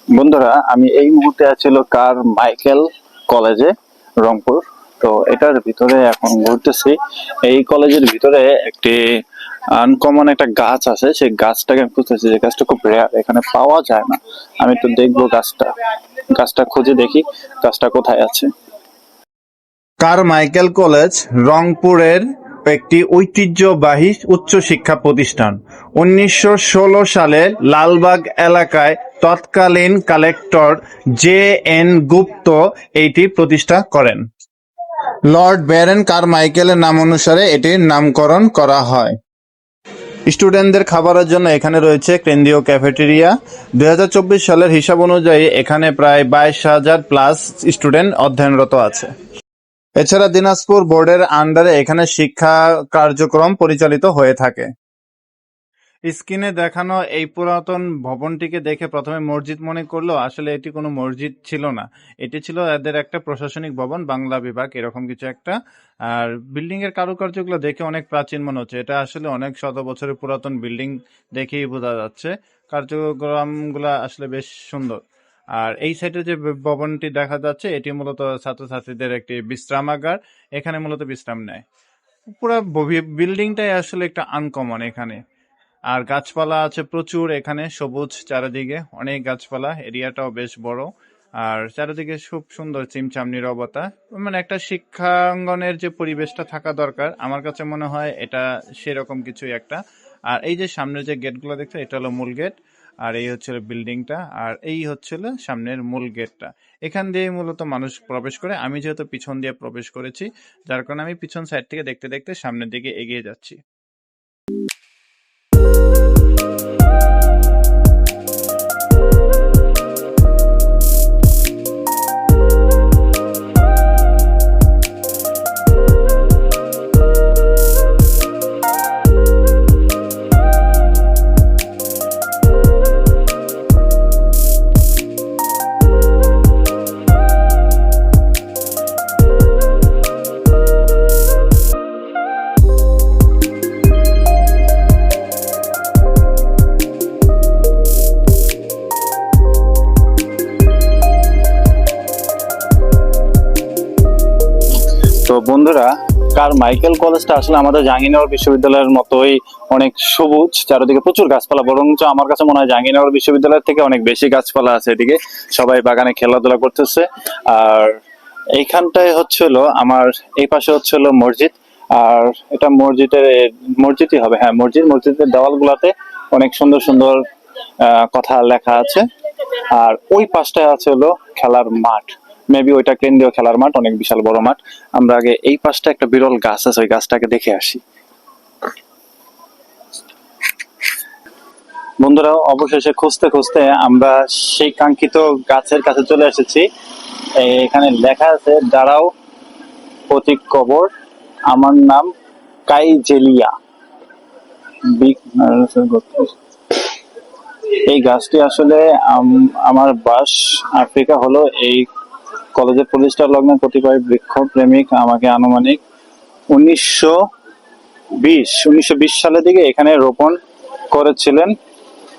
বন্ধুরা, আমি এই মুহূর্তে আছি হলো কার মাইকেল কলেজে, রংপুর। তো এটার ভিতরে এখন ঘুরতেছি। এই কলেজের ভিতরে একটি আনকমন একটা গাছ আছে, সেই গাছটাকে আমি খুঁজতেছি। যে গাছটা খুব রেয়ার, এখানে পাওয়া যায় না। আমি তো দেখবো গাছটা খুঁজে দেখি গাছটা কোথায় আছে। কারমাইকেল কলেজ রংপুরের একটি ঐতিহ্যবাহী উচ্চশিক্ষা প্রতিষ্ঠান। 1916 সালে লালবাগ এলাকায় তৎকালীন কালেক্টর জে.এন. গুপ্ত এটি প্রতিষ্ঠা করেন। লর্ড ব্যারন কারমাইকেলের নাম অনুসারে এটির নামকরণ করা হয়। স্টুডেন্টদের খাবারের জন্য এখানে রয়েছে কেন্দ্রীয় ক্যাফেটেরিয়া। 2024 সালের হিসাব অনুযায়ী এখানে প্রায় 22,000 প্লাস স্টুডেন্ট অধ্যয়নরত আছে। এছাড়া দিনাজপুর বোর্ডের আন্ডারে এখানে শিক্ষা কার্যক্রম পরিচালিত হয়ে থাকে। স্ক্রিনে দেখানো এই পুরাতন ভবনটিকে দেখে প্রথমে মসজিদ মনে করলেও আসলে এটি কোনো মসজিদ ছিল না। এটি ছিল এদের একটা প্রশাসনিক ভবন, বাংলা বিভাগ এরকম কিছু একটা। আর বিল্ডিং এর কারুকার্যগুলো দেখে অনেক প্রাচীন মনে হচ্ছে। এটা আসলে অনেক শত বছরের পুরাতন বিল্ডিং দেখেই বোঝা যাচ্ছে। কার্যক্রমগুলা আসলে বেশ সুন্দর। আর এই সাইডে যে ভবনটি দেখা যাচ্ছে এটি মূলত ছাত্রছাত্রীদের একটি বিশ্রামাগার। এখানে মূলত বিশ্রাম নেয়। পুরো বিল্ডিংটাই আসলে একটা আনকমন এখানে। আর গাছপালা আছে প্রচুর এখানে, সবুজ চারিদিকে, অনেক গাছপালা, এরিয়াটাও বেশ বড়। আর চারিদিকে খুব সুন্দর চিমচাম নীরবতা। মানে একটা শিক্ষাঙ্গনের যে পরিবেশটা থাকা দরকার, আমার কাছে মনে হয় এটা সেরকম কিছুই একটা। আর এই যে সামনের যে গেটগুলো দেখছো, এটা হলো মূল গেট। আর এই হচ্ছে বিল্ডিংটা, আর এই হচ্ছিল সামনের মূল গেটটা। এখান দিয়ে মূলত মানুষ প্রবেশ করে। আমি যেহেতু পিছন দিয়ে প্রবেশ করেছি, যার কারণে আমি পিছন সাইড থেকে দেখতে দেখতে সামনের দিকে এগিয়ে যাচ্ছি। তো বন্ধুরা, কার মাইকেল কলেজটা আসলে আমাদের জাহাঙ্গীরনগর বিশ্ববিদ্যালয়ের মতোই অনেক সবুজ, চারিদিকে প্রচুর গাছপালা। বরঞ্চ আমার কাছে মনে হয় জাহাঙ্গীরনগর বিশ্ববিদ্যালয়ের থেকে অনেক বেশি গাছপালা আছে এদিকে। সবাই বাগানে খেলাধুলা করতেছে। আর এইখানটায় হচ্ছিল আমার, এই পাশে হচ্ছিল মসজিদ। আর এটা মসজিদই হবে, হ্যাঁ মসজিদের দেওয়াল গুলাতে অনেক সুন্দর সুন্দর কথা লেখা আছে। আর ওই পাশটায় আছে হলো খেলার মাঠ। মেবি ওইটা কেন্দ্রীয় খেলার মাঠ, অনেক বিশাল বড় মাঠ। আমরা আগে এই পাশটা একটা বিরল গাছ আছে, ওই গাছটাকে দেখে আসি। বন্ধুরা, অবশেষে খুঁজতে খুঁজতে আমরা সেই কাঙ্ক্ষিত গাছের কাছে চলে এসেছি। এখানে লেখা আছে, দাঁড়াও প্রতীক কবর, আমার নাম কাইজেলিয়া। এই গাছটি আসলে আমার বাস আফ্রিকা হলো এই কলেজের প্রতিষ্ঠা লগ্নে কতিপয় বৃক্ষ প্রেমিক আমাকে আনুমানিক 1920 সালের দিকে এখানে রোপণ করেছিলেন।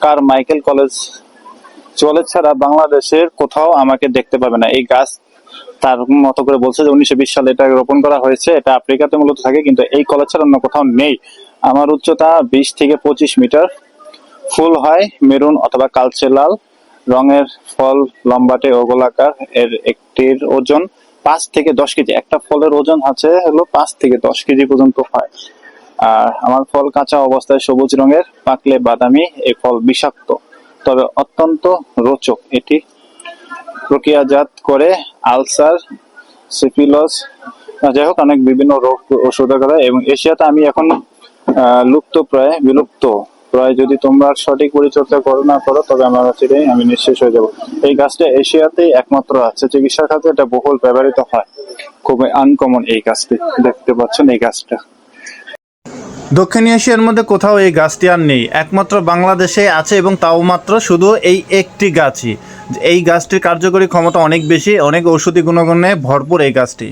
কার মাইকেল কলেজ ছাড়া বাংলাদেশের কোথাও আমাকে দেখতে পাবে না। এই গাছ তার মতো করে বলছে যে 1920 সালে এটা রোপণ করা হয়েছে, এটা আফ্রিকাতে মূলত থাকে, কিন্তু এই কলেজ ছাড়া অন্য কোথাও নেই। আমার উচ্চতা 20 থেকে 25 মিটার। ফুল হয় মেরুন অথবা কালচে লাল রঙের। ফল লম্বাটে ও গোলাকার। এর একটির ওজন 5 থেকে 10 কেজি। একটা ফলের ওজন আছে হলো 5 থেকে 10 কেজি পর্যন্ত হয়। আর আমার ফল কাঁচা অবস্থায় সবুজ রঙের, পাকলে বাদামি। এই ফল বিষাক্ত তবে অত্যন্ত রোচক। এটি প্রক্রিয়াজাত করে আলসার, সিফিলিস, যাই হোক অনেক বিভিন্ন রোগ ওষুধ করে। এবং এশিয়াতে আমি এখন বিলুপ্ত প্রায়। যদি তোমরা সঠিক পরিচর্যা করো না করো, তবে আমার চিরই আমি নিঃশেষ হয়ে যাব। এই গাছটা এশিয়াতেই একমাত্র আছে, চিকিৎসা খাতে এটা বহুল ব্যবহৃত হয়। খুবই আনকমন এই গাছটি, দেখতে পাচ্ছেন এই গাছটা। দক্ষিণ এশিয়ার মধ্যে কোথাও এই গাছটি আর নেই, একমাত্র বাংলাদেশে আছে, এবং তাও মাত্র শুধু এই একটি গাছই। এই গাছটির কার্যকরী ক্ষমতা অনেক বেশি, অনেক ঔষধি গুণগুণে ভরপুর এই গাছটি।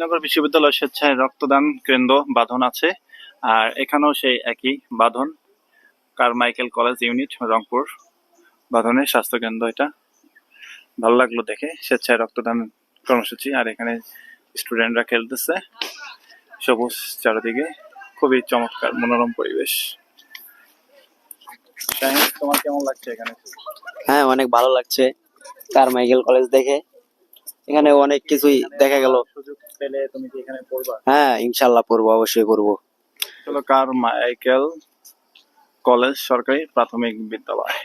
জাহাঙ্গীরনগর বিশ্ববিদ্যালয় স্বেচ্ছায় রক্তদান কেন্দ্র বাঁধন আছে, আর এখানেও সেই একই বাঁধন, কারমাইকেল কলেজ ইউনিট রংপুর বাঁধনের স্বাস্থ্য কেন্দ্র। এটা ভালো লাগলো দেখে, স্বেচ্ছায় রক্তদান কর্মসূচি, আর এখানে স্টুডেন্টরা খেলতেছে, সবুজ চারিদিকে, খুবই চমৎকার মনোরম পরিবেশ। শাহিন, তোমার কেমন লাগছে এখানে? হ্যাঁ, অনেক ভালো লাগছে কারমাইকেল কলেজ দেখে। এখানে অনেক কিছুই দেখা গেল। সুযোগ পেলে তুমি কি এখানে পড়বা? হ্যাঁ, ইনশাল্লাহ পড়বো, অবশ্যই পড়বো। চলো, কারমাইকেল কলেজ সরকারি প্রাথমিক বিদ্যালয়।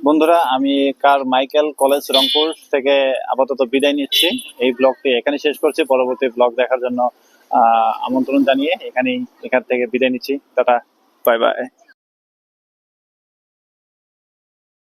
বন্ধুরা, আমি কারমাইকেল কলেজ রংপুর থেকে আপাতত বিদায় নিচ্ছি। এই ব্লগটি এখানে শেষ করছি। পরবর্তী ব্লগ দেখার জন্য আমন্ত্রণ জানিয়ে এখান থেকে বিদায় নিচ্ছি। Tata, bye bye.